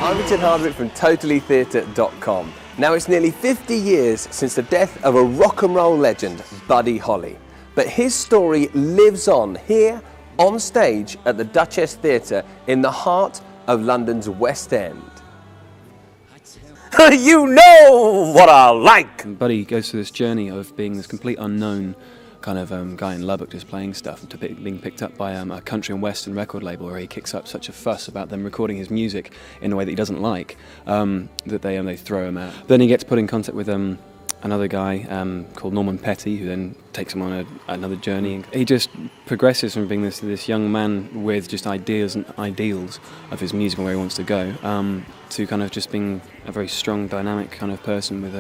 I'm Richard Hardwick from TotallyTheatre.com. Now it's nearly 50 years since the death of a rock and roll legend, Buddy Holly. But his story lives on here, on stage at the Duchess Theatre in the heart of London's West End. You know what I like! Buddy goes through this journey of being this complete unknown kind of guy in Lubbock just playing stuff, to being picked up by a country and western record label where he kicks up such a fuss about them recording his music in a way that he doesn't like, that they throw him out. Then he gets put in contact with another guy called Norman Petty, who then takes him on another journey. He just progresses from being this young man with just ideas and ideals of his music and where he wants to go, to kind of just being a very strong, dynamic kind of person with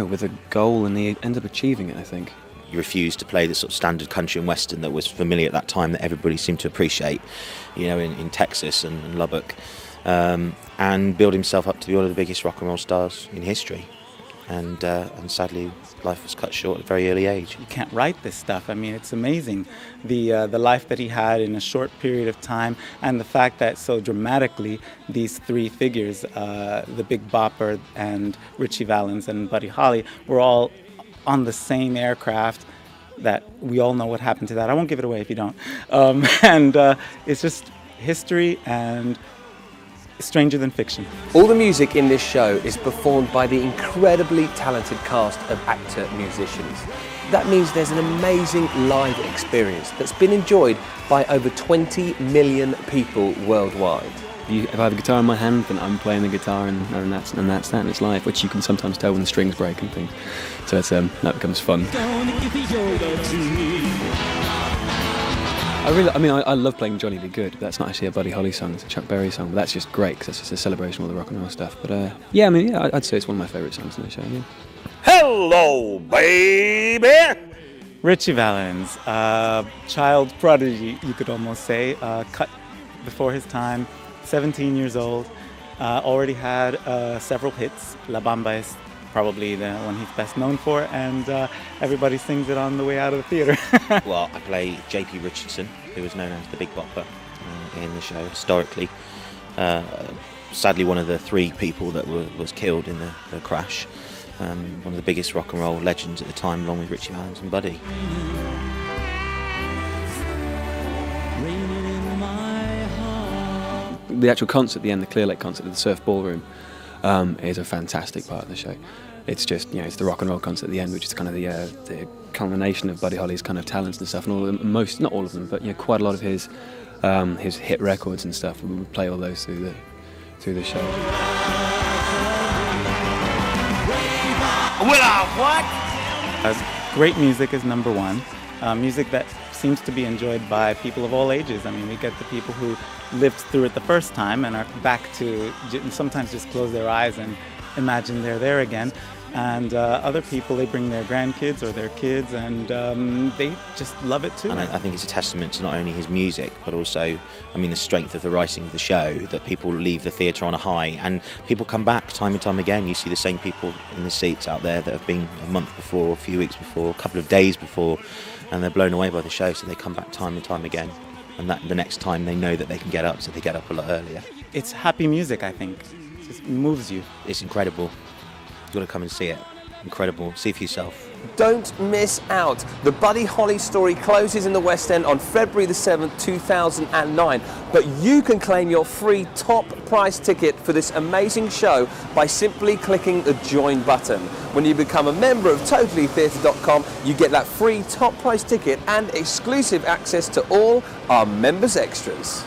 with a goal, and he ends up achieving it, I think. He refused to play the sort of standard country and western that was familiar at that time, that everybody seemed to appreciate, in Texas and Lubbock, and build himself up to be one of the biggest rock and roll stars in history. And sadly, life was cut short at a very early age. You can't write this stuff. I mean, it's amazing, the life that he had in a short period of time, and the fact that so dramatically these three figures, the Big Bopper and Ritchie Valens and Buddy Holly, were all on the same aircraft. That we all know what happened to that. I won't give it away if you don't. It's just history and stranger than fiction. All the music in this show is performed by the incredibly talented cast of actor-musicians. That means there's an amazing live experience that's been enjoyed by over 20 million people worldwide. If I have a guitar in my hand, then I'm playing the guitar, and that's that, and it's live, which you can sometimes tell when the strings break and things. So it's, that becomes fun. I love playing Johnny Be Good. That's not actually a Buddy Holly song, it's a Chuck Berry song, but that's just great because it's just a celebration of all the rock and roll stuff. But I'd say it's one of my favourite songs in the show. Yeah. Hello, baby! Ritchie Valens, child prodigy, you could almost say, cut before his time, 17 years old, already had several hits. La Bamba is probably the one he's best known for, and everybody sings it on the way out of the theatre. Well, I play J.P. Richardson, who was known as the Big Bopper in the show historically. Sadly, one of the three people that was killed in the crash. One of the biggest rock and roll legends at the time, along with Ritchie Valens and Buddy. The actual concert at the end, the Clear Lake concert at the Surf Ballroom, is a fantastic part of the show. It's just, it's the rock and roll concert at the end, which is kind of the culmination of Buddy Holly's kind of talents and stuff, and all of them, not all of them, but quite a lot of his hit records and stuff. We would play all those through the show. Great music is number one. Music that seems to be enjoyed by people of all ages. I mean, we get the people who lived through it the first time and are back to sometimes just close their eyes and imagine they're there again. And other people, they bring their grandkids or their kids, and they just love it too. And I think it's a testament to not only his music, but also, the strength of the writing of the show, that people leave the theatre on a high, and people come back time and time again. You see the same people in the seats out there that have been a month before, a few weeks before, a couple of days before, and they're blown away by the show, so they come back time and time again. And that the next time they know that they can get up, so they get up a lot earlier. It's happy music, I think. It just moves you. It's incredible. You've got to come and see it. Incredible. See for yourself. Don't miss out. The Buddy Holly story closes in the West End on February the 7th, 2009. But you can claim your free top price ticket for this amazing show by simply clicking the join button. When you become a member of TotallyTheatre.com, you get that free top price ticket and exclusive access to all our members' extras.